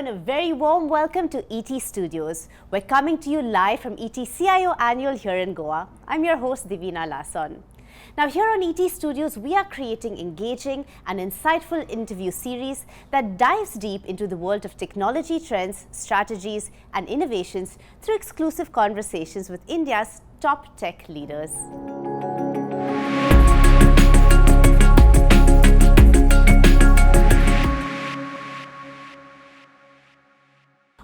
and a very warm welcome to ET Studios. We're coming to you live from ET CIO Annual here in Goa. I'm your host Divina Lason. Now here on ET Studios, we are creating engaging and insightful interview series that dives deep into the world of technology trends, strategies and innovations through exclusive conversations with India's top tech leaders.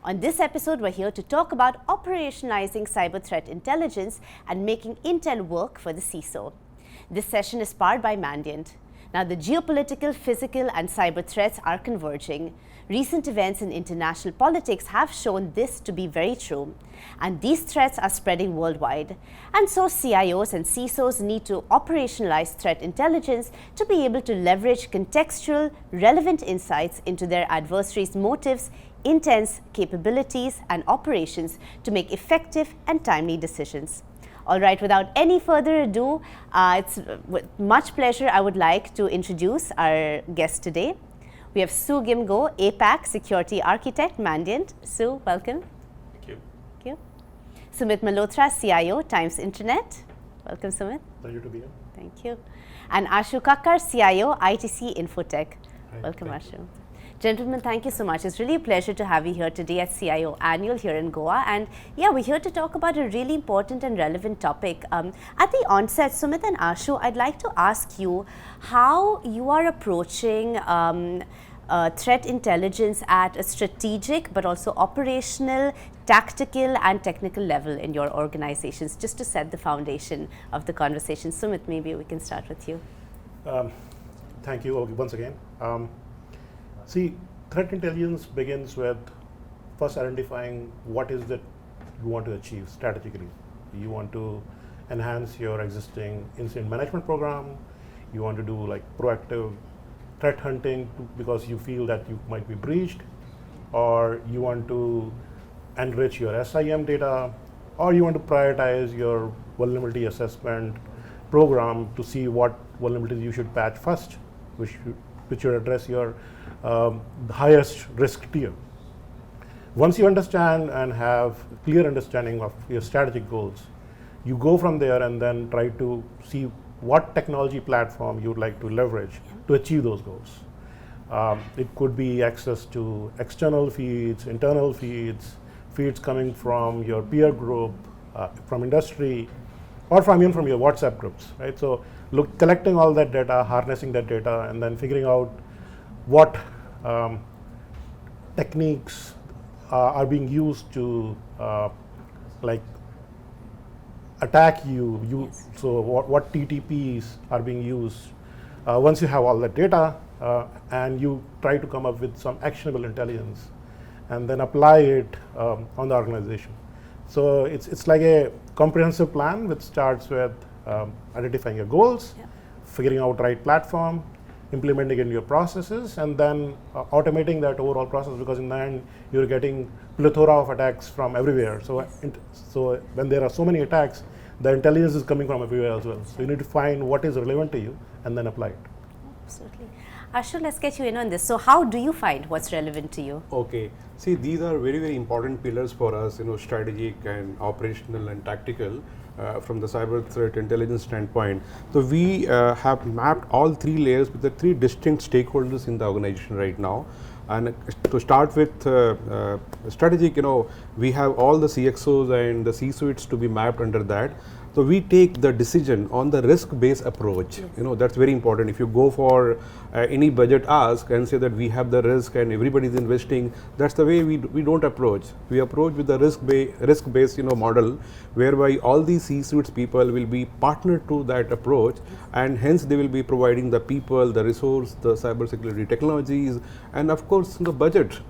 On this episode, we're here to talk about operationalizing cyber threat intelligence and making intel work for the CISO. This session is powered by Mandiant. Now, the geopolitical, physical, and cyber threats are converging. Recent events in international politics have shown this to be very true. And these threats are spreading worldwide. And so CIOs and CISOs need to operationalize threat intelligence to be able to leverage contextual, relevant insights into their adversaries' motives, intents, capabilities, and operations to make effective and timely decisions. All right, without any further ado, it's with much pleasure I would like to introduce our guest today. We have Sue Gimgo, APAC Security Architect, Mandiant. Sue, welcome. Thank you. Thank you. Sumit Malhotra, CIO, Times Internet. Welcome, Sumit. Pleasure to be here. Thank you. And Ashu Kakkar, CIO, ITC Infotech. Hi, welcome, thank Ashu. you. Gentlemen, thank you so much. It's really a pleasure to have you here today at CIO Annual here in Goa. And yeah, we're here to talk about a really important and relevant topic. At the onset, Sumit and Ashu, I'd like to ask you how you are approaching threat intelligence at a strategic but also operational, tactical and technical level in your organizations, just to set the foundation of the conversation. Sumit, maybe we can start with you. Thank you once again. See, threat intelligence begins with first identifying what is that you want to achieve strategically. You want to enhance your existing incident management program. You want to do like proactive threat hunting because you feel that you might be breached, or you want to enrich your SIM data, or you want to prioritize your vulnerability assessment program to see what vulnerabilities you should patch first, which should address your highest risk tier. Once you understand and have clear understanding of your strategic goals, you go from there and then try to see what technology platform you would like to leverage to achieve those goals. It could be access to external feeds, internal feeds, feeds coming from your peer group, from industry, or even from your WhatsApp groups, right? So collecting all that data, harnessing that data, and then figuring out what techniques are being used to like attack you. Yes. So what TTPs are being used. Once you have all that data and you try to come up with some actionable intelligence and then apply it on the organization. So it's like a comprehensive plan which starts with identifying your goals, figuring out right platform, implementing it in your processes, and then automating that overall process, because in the end you're getting plethora of attacks from everywhere. So, so when there are so many attacks, the intelligence is coming from everywhere as well. So you need to find what is relevant to you and then apply it. Absolutely. Ashu, let's get you in on this. So how do you find what's relevant to you? Okay. See, these are very, very important pillars for us, strategic and operational and tactical from the cyber threat intelligence standpoint. So we have mapped all three layers with the three distinct stakeholders in the organization right now. And to start with strategic, we have all the CXOs and the C-suites to be mapped under that. So we take the decision on the risk-based approach. Yes. That's very important. If you go for any budget ask and say that we have the risk and everybody is investing, that's the way we don't approach. We approach with the risk-based model, whereby all these C-suites people will be partnered to that approach, and hence they will be providing the people, the resource, the cybersecurity technologies, and of course the budget.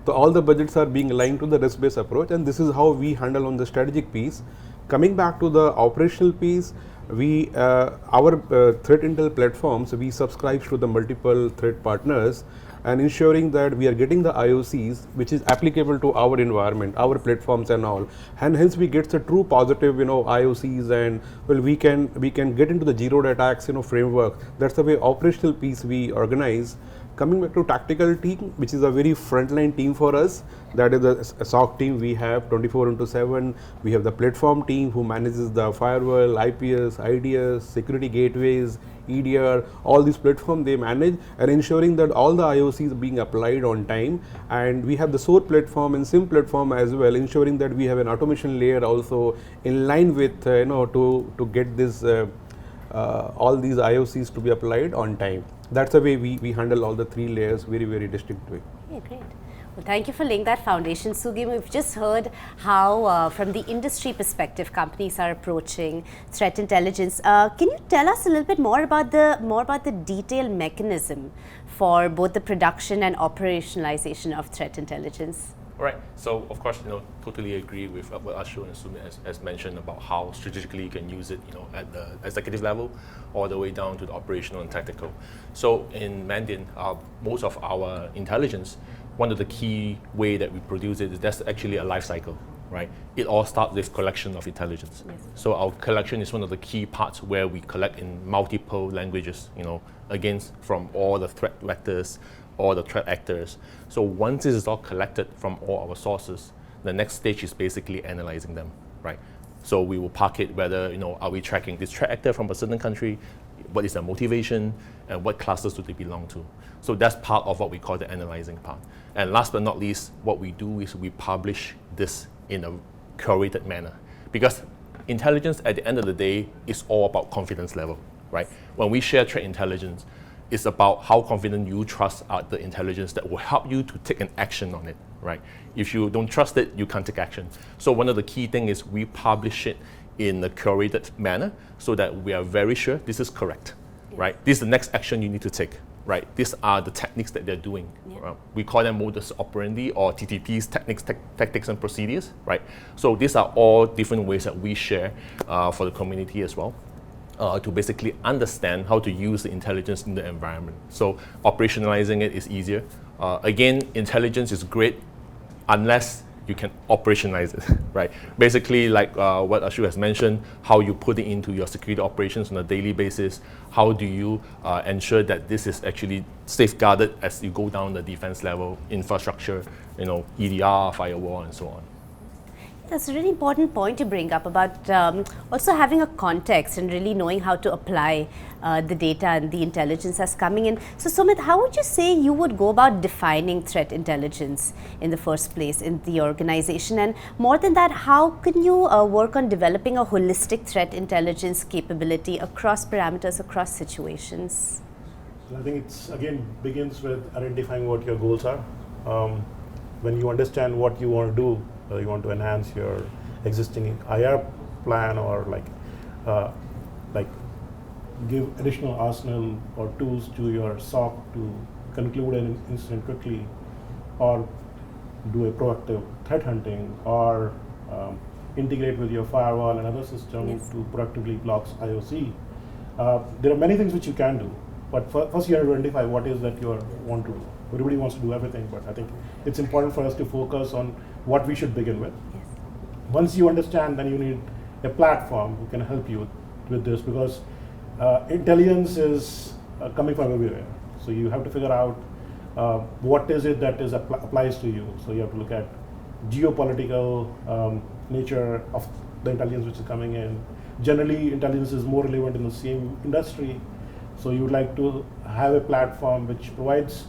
So all the budgets are being aligned to the risk-based approach, and this is how we handle on the strategic piece. Coming back to the operational piece, we our threat intel platforms, we subscribe to the multiple threat partners and ensuring that we are getting the IOCs which is applicable to our environment, our platforms and all, and hence we get the true positive IOCs, and well we can get into the zero day attacks framework. That's the way operational piece we organize. Coming back to tactical team, which is a very frontline team for us, that is a SOC team we have 24/7. We have the platform team who manages the firewall, IPS, IDS, security gateways, EDR, all these platforms they manage, and ensuring that all the IOCs are being applied on time. And we have the SOAR platform and SIM platform as well, ensuring that we have an automation layer also in line with to get this all these IOCs to be applied on time. That's the way we handle all the three layers very distinct way. Yeah, great. Well, thank you for laying that foundation, Sugim. We've just heard how, from the industry perspective, companies are approaching threat intelligence. Can you tell us a little bit more about the detailed mechanism for both the production and operationalization of threat intelligence? Right. So, of course, totally agree with what Ashu and Sumit has mentioned about how strategically you can use it, at the executive level, all the way down to the operational and tactical. So, in Mandiant, most of our intelligence, one of the key way that we produce it is that's actually a life cycle, right? It all starts with collection of intelligence. Yes. So, our collection is one of the key parts where we collect in multiple languages, against from all the threat vectors, all the threat actors. So once this is all collected from all our sources, the next stage is basically analyzing them, right? So we will park it whether, are we tracking this threat actor from a certain country, what is their motivation, and what classes do they belong to. So that's part of what we call the analyzing part. And last but not least, what we do is we publish this in a curated manner. Because intelligence at the end of the day is all about confidence level, right? When we share threat intelligence, it's about how confident you trust the intelligence that will help you to take an action on it, right? If you don't trust it, you can't take action. So one of the key things is we publish it in a curated manner so that we are very sure this is correct, right? This is the next action you need to take, right? These are the techniques that they're doing. Yeah. We call them modus operandi or TTPs, techniques, tactics and procedures, right? So these are all different ways that we share for the community as well. To basically understand how to use the intelligence in the environment. So operationalizing it is easier. Again, intelligence is great unless you can operationalize it, right? Basically, like what Ashu has mentioned, how you put it into your security operations on a daily basis. How do you ensure that this is actually safeguarded as you go down the defense level, infrastructure, EDR, firewall, and so on. That's a really important point to bring up about also having a context and really knowing how to apply the data and the intelligence that's coming in. So Sumit, how would you say you would go about defining threat intelligence in the first place in the organization? And more than that, how can you work on developing a holistic threat intelligence capability across parameters, across situations? So I think it's again begins with identifying what your goals are. When you understand what you want to do, you want to enhance your existing IR plan or like give additional arsenal or tools to your SOC to conclude an incident quickly, or do a proactive threat hunting, or integrate with your firewall and other systems to proactively block IOC. There are many things which you can do, but first you have to identify what is that you want to do. Everybody wants to do everything, but I think it's important for us to focus on what we should begin with. Yes. Once you understand, then you need a platform who can help you with this, because intelligence is coming from everywhere. So you have to figure out what is it that applies to you. So you have to look at geopolitical nature of the intelligence which is coming in. Generally, intelligence is more relevant in the same industry. So you would like to have a platform which provides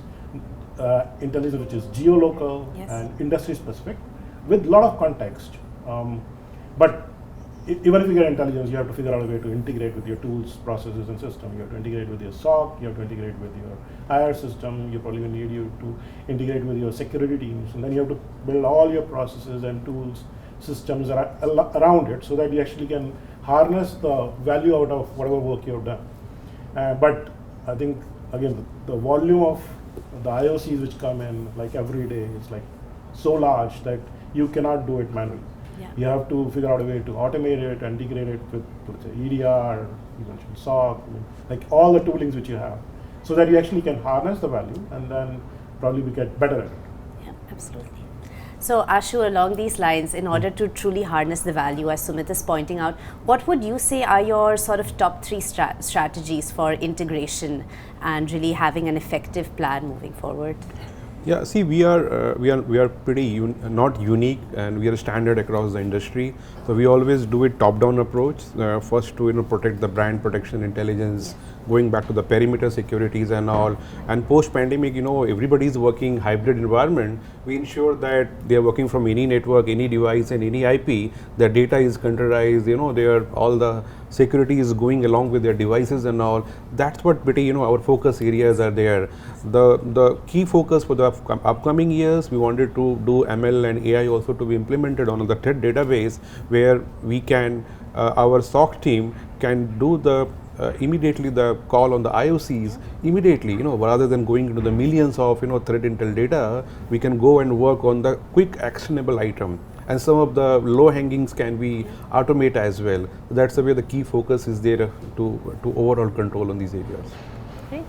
intelligence which is geolocal and industry specific with a lot of context. But even if you get intelligence, you have to figure out a way to integrate with your tools, processes, and system. You have to integrate with your SOC, you have to integrate with your IR system, you probably need you to integrate with your security teams, and then you have to build all your processes and tools, systems around it so that you actually can harness the value out of whatever work you have done. But I think, again, the volume of the IOCs which come in like every day is like so large that you cannot do it manually. Yeah. You have to figure out a way to automate it and integrate it with, let's say, EDR, you mentioned SOC, like all the toolings which you have, so that you actually can harness the value and then probably we get better at it. Yeah, absolutely. So Ashu, along these lines, in order to truly harness the value, as Sumit is pointing out, what would you say are your sort of top 3 strategies for integration and really having an effective plan moving forward? Yeah, see, we are pretty not unique, and we are standard across the industry. So we always do a top-down approach. First, to protect the brand protection, intelligence, going back to the perimeter securities and all. And post-pandemic, everybody is working hybrid environment. We ensure that they are working from any network, any device, and any IP. Their data is containerized. All the security is going along with their devices and all. That's what pretty our focus areas are there. The key focus for the upcoming years, we wanted to do ML and AI also to be implemented on the threat database, where we can our SOC team can do the immediately the call on the IOCs immediately, rather than going into the millions of threat intel data. We can go and work on the quick actionable item, and some of the low hangings can be automate as well. That's the way the key focus is there to overall control on these areas. Okay.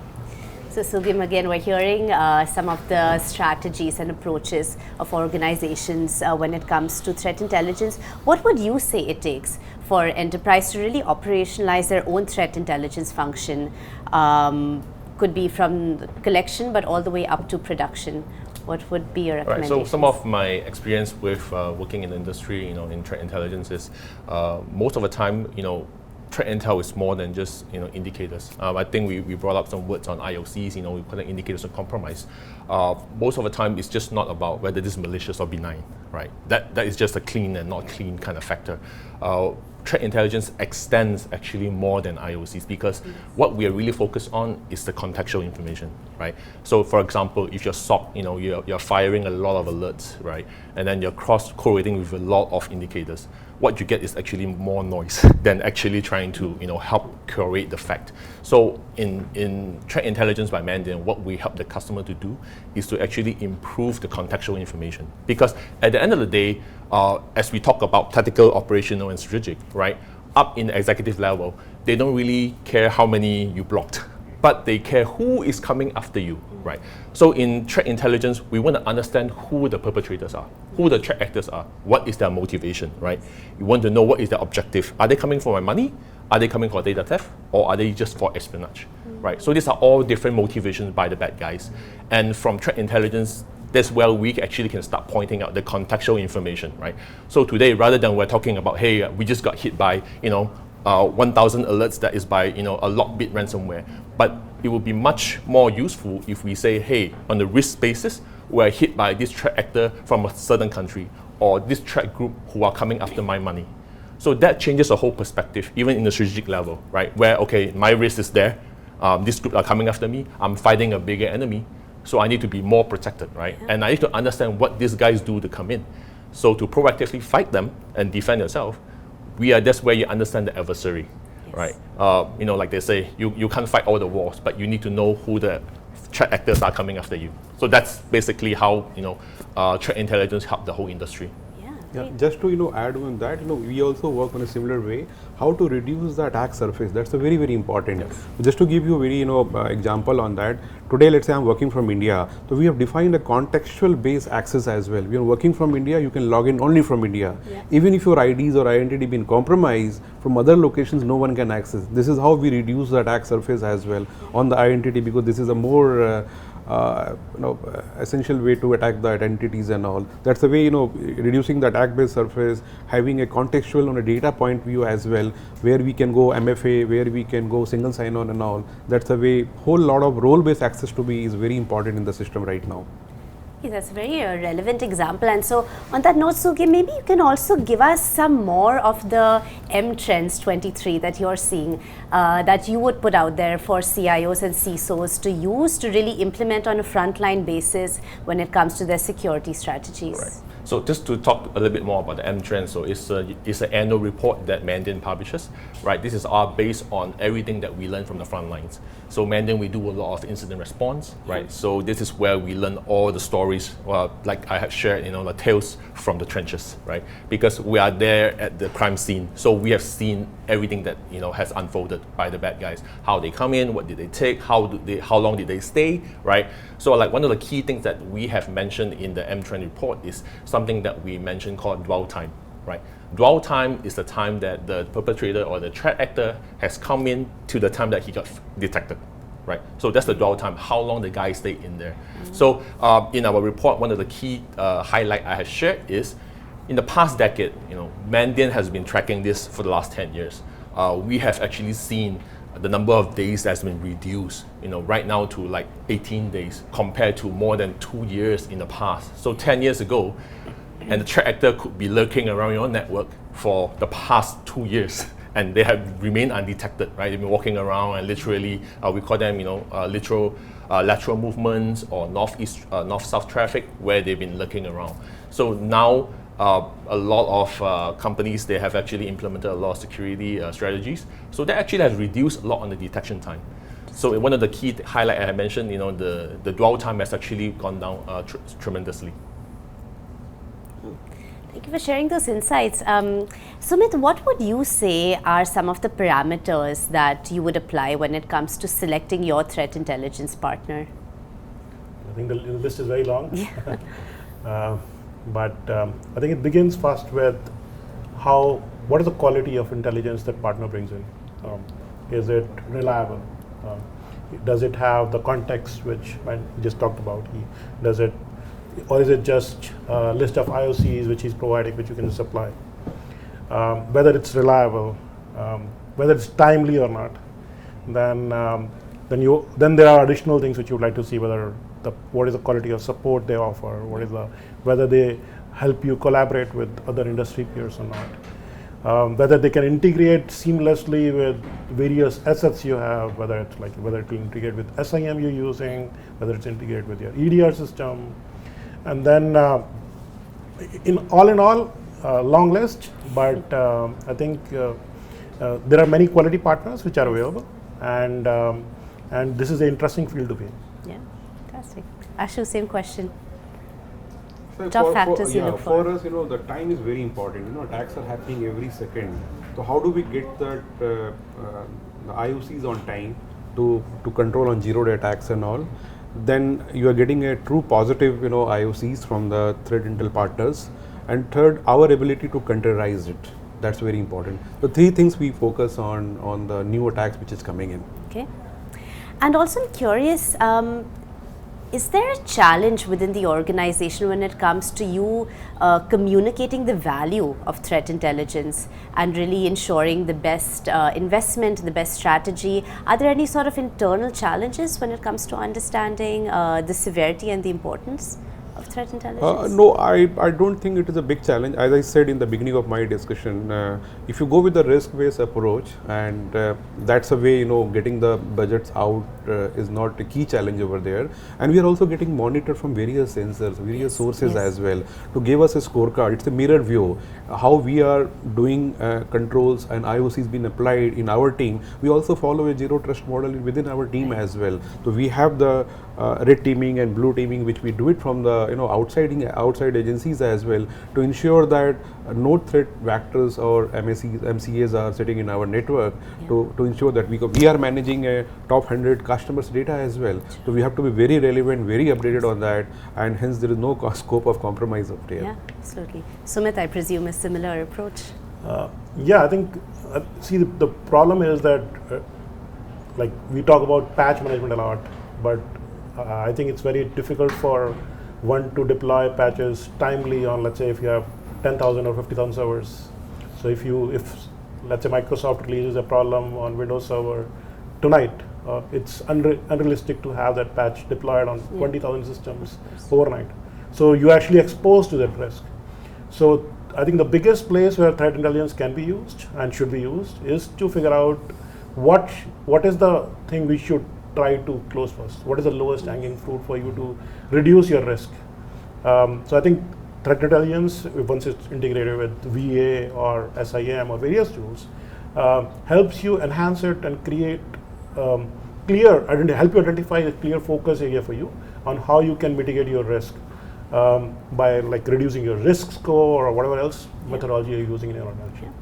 So Sugim, again, we're hearing some of the strategies and approaches of organizations when it comes to threat intelligence. What would you say it takes for enterprise to really operationalize their own threat intelligence function? Could be from collection, but all the way up to production. What would be your recommendations? Right, so some of my experience with working in the industry, in threat intelligence is most of the time, threat intel is more than just indicators. I think we brought up some words on IOCs. We put indicators of compromise. Most of the time, it's just not about whether this is malicious or benign, right? That is just a clean and not clean kind of factor. Threat intelligence extends actually more than IOCs, because what we are really focused on is the contextual information, right? So, for example, if you're SOC, you're firing a lot of alerts, right, and then you're cross-correlating with a lot of indicators. What you get is actually more noise than actually trying to help curate the fact. So in threat intelligence by Mandiant, what we help the customer to do is to actually improve the contextual information. Because at the end of the day, as we talk about tactical, operational, and strategic, right, up in the executive level, they don't really care how many you blocked, but they care who is coming after you, right? So in threat intelligence, we want to understand who the perpetrators are, who the threat actors are, what is their motivation, right? You want to know what is their objective. Are they coming for my money? Are they coming for data theft? Or are they just for espionage, right? So these are all different motivations by the bad guys. And from threat intelligence, that's where we actually can start pointing out the contextual information, right? So today, rather than we're talking about, hey, we just got hit by, 1,000 alerts that is by a Lockbit ransomware, but it would be much more useful if we say, hey, on the risk basis, we're hit by this threat actor from a certain country, or this threat group who are coming after my money. So that changes the whole perspective, even in the strategic level, right? Where, okay, my risk is there, this group are coming after me, I'm fighting a bigger enemy, so I need to be more protected, right? Yeah. And I need to understand what these guys do to come in. So to proactively fight them and defend yourself, that's where you understand the adversary, yes. Right? Like they say, you can't fight all the wars, but you need to know who the threat actors are coming after you. So that's basically how threat intelligence help the whole industry. Yeah, just to add on that, we also work on a similar way, how to reduce the attack surface. That's a very, very important. Yes. Just to give you a very example on that, today let's say I'm working from India, so we have defined a contextual based access as well. We are working from India, you can log in only from India. Yeah. Even if your IDs or identity been compromised, from other locations no one can access. This is how we reduce the attack surface as well on the identity, because this is a more essential way to attack the identities and all. That's the way, reducing the attack-based surface, having a contextual on a data point view as well, where we can go MFA, where we can go single sign-on and all. That's the way, whole lot of role-based access to be is very important in the system right now. Yeah, that's a very relevant example. And so on that note, Sugi, maybe you can also give us some more of the M Trends 23 that you're seeing, that you would put out there for CIOs and CISOs to use to really implement on a frontline basis when it comes to their security strategies. Right. So just to talk a little bit more about the M Trends, so it's an annual report that Mandiant publishes, right? This is based on everything that we learn from the front lines. So Mandiant, we do a lot of incident response, right? So this is where we learn all the stories, like I have shared, the tales from the trenches, right? Because we are there at the crime scene, so we have seen everything that has unfolded by the bad guys. How they come in, what did they take, how long did they stay, right? So like one of the key things that we have mentioned in the M Trend report is some something that we mentioned called dwell time, right? Dwell time is the time that the perpetrator or the threat actor has come in to the time that he got detected, right? So that's the dwell time, how long the guy stayed in there. So in our report, one of the key highlight I have shared is, in the past decade, Mandiant has been tracking this for the last 10 years. We have actually seen the number of days that's been reduced, right now to like 18 days compared to more than 2 years in the past. So 10 years ago, and the threat actor could be lurking around your network for the past 2 years, and they have remained undetected, right? They've been walking around and literally, we call them, lateral movements or north-south traffic where they've been lurking around. So now, a lot of companies, they have actually implemented a lot of security strategies. So that actually has reduced a lot on the detection time. So one of the key highlights I mentioned, the dwell time has actually gone down tremendously. Thank you for sharing those insights. Sumit, what would you say are some of the parameters that you would apply when it comes to selecting your threat intelligence partner? I think the list is very long. Yeah. But I think it begins first with what is the quality of intelligence that partner brings in? Is it reliable? Does it have the context which I just talked about? Or is it just a list of IOCs which he's providing, which you can just apply? Whether it's reliable, whether it's timely or not, then there are additional things which you would like to see, what is the quality of support they offer, whether they help you collaborate with other industry peers or not, whether they can integrate seamlessly with various assets you have, whether it will integrate with SIM you're using, whether it's integrated with your EDR system, and then in all, long list, but I think there are many quality partners which are available, and this is an interesting field to be in. Yeah, fantastic. Ashu, same question. So Top factors you look for. For us, the time is very important. Attacks are happening every second. So how do we get that the IOCs on time to control on zero-day attacks and all? Then you are getting a true positive, IOCs from the threat intel partners. And third, our ability to containerize it. That's very important. So 3 things we focus on the new attacks which is coming in. Okay. And also I'm curious, is there a challenge within the organization when it comes to you communicating the value of threat intelligence and really ensuring the best investment, the best strategy? Are there any sort of internal challenges when it comes to understanding the severity and the importance of threat intelligence? No, I don't think it is a big challenge. As I said in the beginning of my discussion, if you go with the risk-based approach, and that's a way, getting the budgets out is not a key challenge over there. And we are also getting monitored from various sensors, various sources as well, to give us a scorecard. It's a mirror view, how we are doing controls and IOCs being applied in our team. We also follow a zero trust model within our team as well. So we have the red teaming and blue teaming, which we do it from the outside agencies as well, to ensure that no threat vectors or MCAs are sitting in our network, to ensure that we are managing a top 100 customers data as well. So we have to be very relevant, very updated on that, and hence there is no scope of compromise up there. Yeah, absolutely. Sumit, I presume a similar approach. Yeah, I think the problem is that we talk about patch management a lot, but I think it's very difficult for one to deploy patches timely on, let's say, if you have 10,000 or 50,000 servers. So if let's say Microsoft releases a problem on Windows Server tonight, it's unrealistic to have that patch deployed on 20,000 systems overnight. So you're actually exposed to that risk. So I think the biggest place where threat intelligence can be used and should be used is to figure out what is the thing we should try to close first. What is the lowest hanging fruit for you to reduce your risk? So I think threat intelligence, once it's integrated with VA or SIM or various tools, helps you enhance it and create help you identify a clear focus area for you on how you can mitigate your risk by reducing your risk score or whatever else methodology you're using in your organization.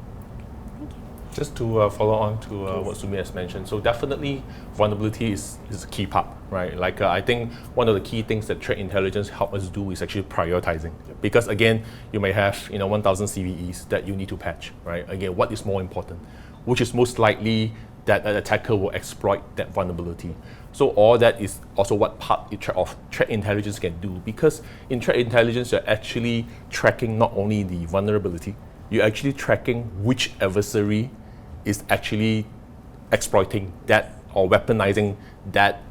Thank you. Just to follow on to what Sumi has mentioned, so definitely vulnerability is a key part, right? Like I think one of the key things that threat intelligence help us do is actually prioritizing. Because again, you may have 1,000 CVEs that you need to patch, right? Again, what is more important? Which is most likely that an attacker will exploit that vulnerability. So all that is also what part of threat intelligence can do, because in threat intelligence, you're actually tracking not only the vulnerability, you're actually tracking which adversary is actually exploiting that or weaponizing that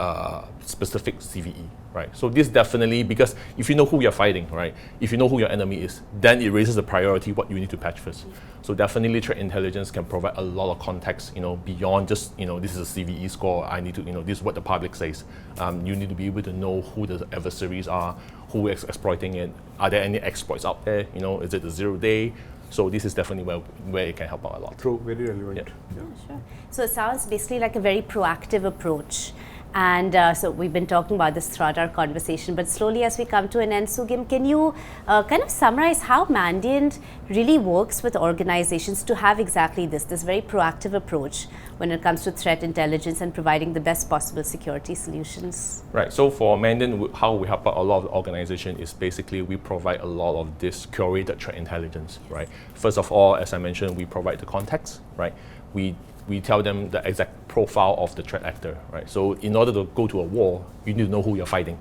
specific CVE, right? So this definitely, because if you know who you're fighting, right? If you know who your enemy is, then it raises the priority what you need to patch first. So definitely threat intelligence can provide a lot of context, beyond just, this is a CVE score, I need to, this is what the public says. You need to be able to know who the adversaries are, who is exploiting it, are there any exploits out there, is it the 0 day? So this is definitely where it can help out a lot. True, very relevant. Yeah, sure. So it sounds basically like a very proactive approach. And so we've been talking about this throughout our conversation, but slowly as we come to an end, Sugim, can you kind of summarize how Mandiant really works with organizations to have exactly this very proactive approach when it comes to threat intelligence and providing the best possible security solutions? Right, so for Mandiant, how we help out a lot of organizations is basically we provide a lot of this curated threat intelligence, right? First of all, as I mentioned, we provide the context, right? We tell them the exact profile of the threat actor, right? So in order to go to a war, you need to know who you're fighting,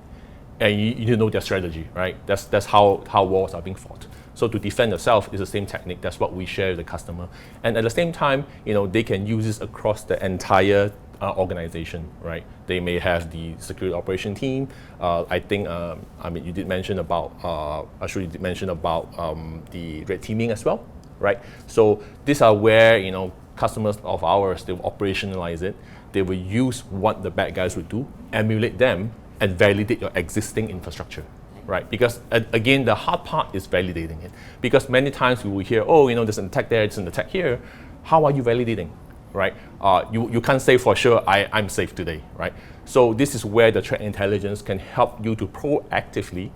and you need to know their strategy, right? That's how wars are being fought. So to defend yourself is the same technique. That's what we share with the customer, and at the same time, they can use this across the entire organization, right? They may have the security operation team. I think, you did mention about, Ashur, you did mention about the red teaming as well, right? So these are where customers of ours, they will operationalize it. They will use what the bad guys would do, emulate them, and validate your existing infrastructure, right? Because again, the hard part is validating it. Because many times we will hear, there's an attack there, there's an attack here. How are you validating, right? You can't say for sure, I'm safe today, right? So this is where the threat intelligence can help you to proactively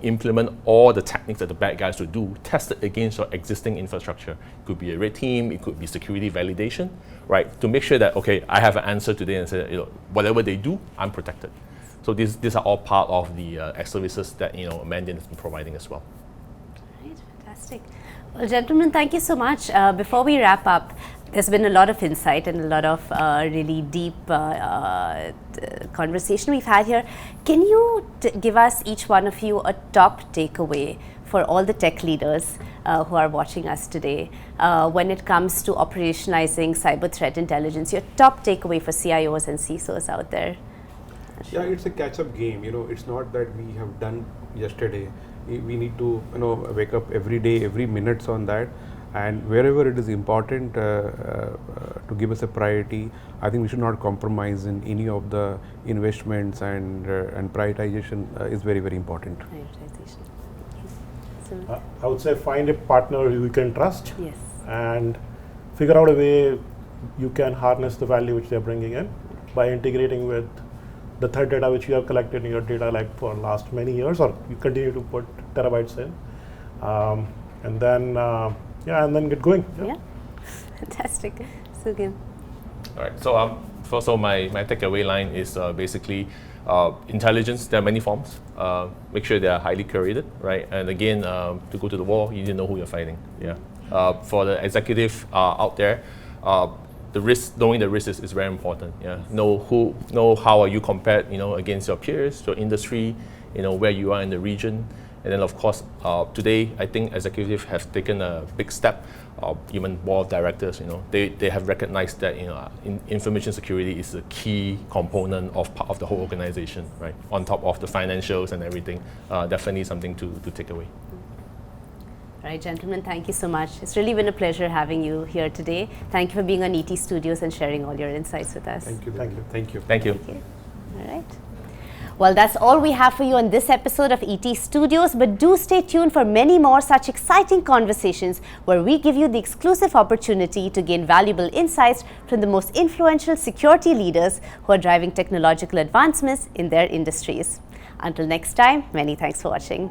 implement all the techniques that the bad guys would do, test it against your existing infrastructure. It could be a red team, it could be security validation, right? To make sure that, okay, I have an answer today and say, whatever they do, I'm protected. So these are all part of the services that, Mandiant has been providing as well. Right, fantastic. Well, gentlemen, thank you so much. Before we wrap up, there's been a lot of insight and a lot of really deep conversation we've had here. Can you give us, each one of you, a top takeaway for all the tech leaders who are watching us today when it comes to operationalizing cyber threat intelligence? Your top takeaway for CIOs and CISOs out there? Yeah, it's a catch-up game. It's not that we have done yesterday. We need to, wake up every day, every minute on that. And wherever it is important to give us a priority, I think we should not compromise in any of the investments, and prioritization is very, very important. Prioritization. Okay. So I would say find a partner who you can trust, yes, and figure out a way you can harness the value which they're bringing in by integrating with the threat data which you have collected in your data lake for last many years, or you continue to put terabytes in, and then get going. Yeah. Fantastic. Sugim. All right, so my takeaway line is basically intelligence. There are many forms. Make sure they are highly curated, right? And again, to go to the war, you need to know who you're fighting. Yeah. For the executive out there, the risk, knowing the risk is very important. Yeah. Know how are you compared, against your peers, your industry, where you are in the region. And then, of course, today, I think executives have taken a big step. Even board of directors, they have recognized that information security is a key component of part of the whole organization, right? On top of the financials and everything, definitely something to take away. All right, gentlemen, thank you so much. It's really been a pleasure having you here today. Thank you for being on ET Studios and sharing all your insights with us. Thank you. Thank you. Thank you. Thank you. All right. Well, that's all we have for you on this episode of ET Studios, but do stay tuned for many more such exciting conversations where we give you the exclusive opportunity to gain valuable insights from the most influential security leaders who are driving technological advancements in their industries. Until next time, many thanks for watching.